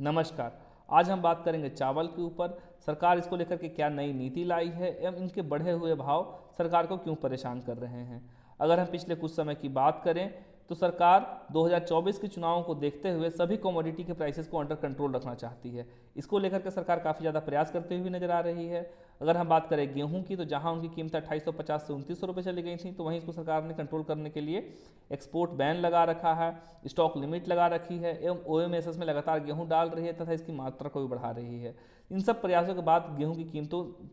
नमस्कार। आज हम बात करेंगे चावल के ऊपर। सरकार इसको लेकर के क्या नई नीति लाई है एवं इनके बढ़े हुए भाव सरकार को क्यों परेशान कर रहे हैं। अगर हम पिछले कुछ समय की बात करें तो सरकार 2024 के चुनावों को देखते हुए सभी कमोडिटी के प्राइसेस को अंडर कंट्रोल रखना चाहती है। इसको लेकर के सरकार काफ़ी ज़्यादा प्रयास करते हुए नजर आ रही है। अगर हम बात करें गेहूं की तो जहां उनकी कीमत 2850 से 2900 रुपये चली गई थी, तो वहीं इसको सरकार ने कंट्रोल करने के लिए एक्सपोर्ट बैन लगा रखा है, स्टॉक लिमिट लगा रखी है एवं ओएमएसएस में लगातार गेहूं डाल रही है तथा इसकी मात्रा को भी बढ़ा रही है। इन सब प्रयासों के बाद गेहूं की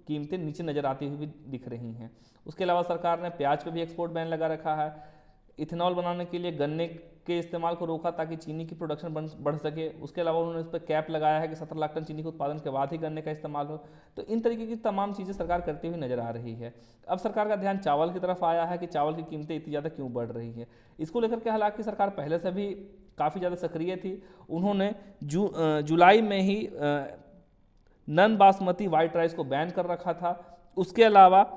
कीमतें नीचे नजर आती हुई भी दिख रही हैं। उसके अलावा सरकार ने प्याज पर भी एक्सपोर्ट बैन लगा रखा है। इथेनॉल बनाने के लिए गन्ने के इस्तेमाल को रोका ताकि चीनी की प्रोडक्शन बढ़ सके। उसके अलावा उन्होंने इस पर कैप लगाया है कि 17 लाख टन चीनी के उत्पादन के बाद ही गन्ने का इस्तेमाल हो। तो इन तरीके की तमाम चीज़ें सरकार करती हुई नजर आ रही है। अब सरकार का ध्यान चावल की तरफ आया है कि चावल की कीमतें इतनी ज़्यादा क्यों बढ़ रही है। इसको लेकर के हालांकि सरकार पहले से भी काफ़ी ज़्यादा सक्रिय थी। उन्होंने जुलाई में ही नन बासमती वाइट राइस को बैन कर रखा था। उसके अलावा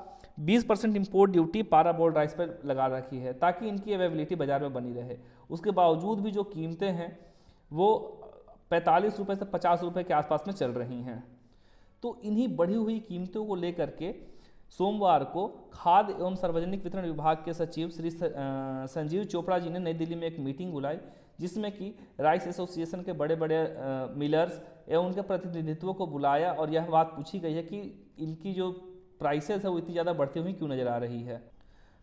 20% इम्पोर्ट ड्यूटी पारा बोल्ड राइस पर लगा रखी है ताकि इनकी अवेलेबिलिटी बाजार में बनी रहे। उसके बावजूद भी जो कीमतें हैं वो 45 रुपये से 50 रुपये के आसपास में चल रही हैं। तो इन्हीं बढ़ी हुई कीमतों को लेकर के सोमवार को खाद्य एवं सार्वजनिक वितरण विभाग के सचिव श्री संजीव चोपड़ा जी ने नई दिल्ली में एक मीटिंग बुलाई, जिसमें कि राइस एसोसिएशन के बड़े बड़े मिलर्स एवं उनके प्रतिनिधित्व को बुलाया और यह बात पूछी गई है कि इनकी जो प्राइसेस है वो इतनी ज़्यादा बढ़ती हुई क्यों नजर आ रही है।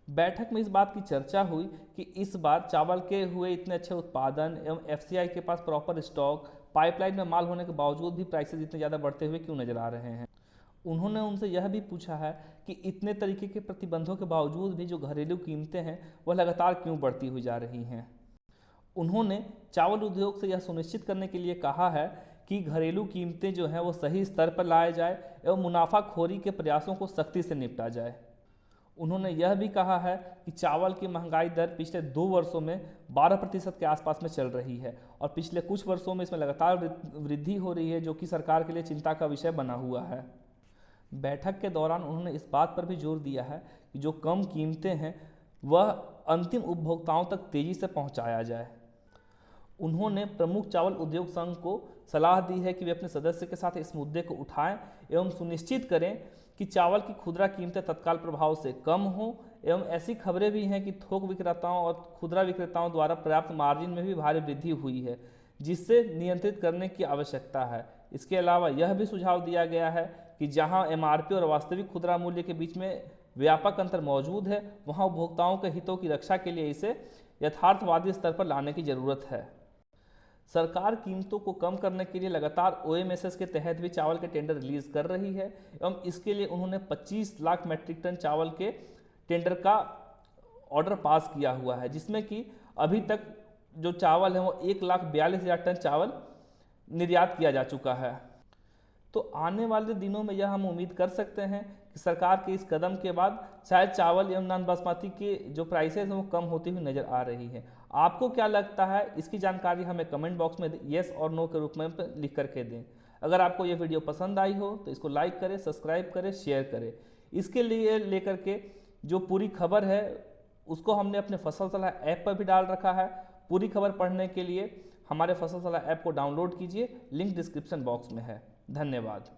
बैठक में इस बात की चर्चा हुई कि इस बार चावल के हुए इतने अच्छे उत्पादन एवं एफसीआई के पास प्रॉपर स्टॉक, पाइपलाइन में माल होने के बावजूद भी प्राइसेस इतने ज़्यादा बढ़ते हुए क्यों नजर आ रहे हैं। उन्होंने उनसे यह भी पूछा है कि इतने तरीके के प्रतिबंधों के बावजूद भी जो घरेलू कीमतें हैं वह लगातार क्यों बढ़ती हुई जा रही हैं। उन्होंने चावल उद्योग से यह सुनिश्चित करने के लिए कहा है कि घरेलू कीमतें जो हैं वो सही स्तर पर लाए जाए एवं मुनाफाखोरी के प्रयासों को सख्ती से निपटा जाए। उन्होंने यह भी कहा है कि चावल की महंगाई दर पिछले 2 वर्षों में 12% के आसपास में चल रही है और पिछले कुछ वर्षों में इसमें लगातार वृद्धि हो रही है, जो कि सरकार के लिए चिंता का विषय बना हुआ है। बैठक के दौरान उन्होंने इस बात पर भी जोर दिया है कि जो कम कीमतें हैं वह अंतिम उपभोक्ताओं तक तेजी से पहुँचाया जाए। उन्होंने प्रमुख चावल उद्योग संघ को सलाह दी है कि वे अपने सदस्य के साथ इस मुद्दे को उठाएं एवं सुनिश्चित करें कि चावल की खुदरा कीमतें तत्काल प्रभाव से कम हों। एवं ऐसी खबरें भी हैं कि थोक विक्रेताओं और खुदरा विक्रेताओं द्वारा पर्याप्त मार्जिन में भी भारी वृद्धि हुई है, जिससे नियंत्रित करने की आवश्यकता है। इसके अलावा यह भी सुझाव दिया गया है कि जहां एमआरपी और वास्तविक खुदरा मूल्य के बीच में व्यापक अंतर मौजूद है, वहां उपभोक्ताओं के हितों की रक्षा के लिए इसे यथार्थवादी स्तर पर लाने की जरूरत है। सरकार कीमतों को कम करने के लिए लगातार ओएमएसएस के तहत भी चावल के टेंडर रिलीज कर रही है एवं इसके लिए उन्होंने 25 लाख मैट्रिक टन चावल के टेंडर का ऑर्डर पास किया हुआ है, जिसमें कि अभी तक जो चावल है वो 1,42,000 टन चावल निर्यात किया जा चुका है। तो आने वाले दिनों में यह हम उम्मीद कर सकते हैं कि सरकार के इस कदम के बाद शायद चावल एवं नॉन बासमती के जो प्राइसेस हैं वो कम होती हुई नजर आ रही है। आपको क्या लगता है, इसकी जानकारी हमें कमेंट बॉक्स में येस और नो के रूप में लिख करके दें। अगर आपको ये वीडियो पसंद आई हो तो इसको लाइक करें, सब्सक्राइब करें, शेयर करें। इसके लिए लेकर के जो पूरी खबर है उसको हमने अपने फसल सलाह ऐप पर भी डाल रखा है। पूरी खबर पढ़ने के लिए हमारे फसल सलाह ऐप को डाउनलोड कीजिए, लिंक डिस्क्रिप्शन बॉक्स में है। धन्यवाद।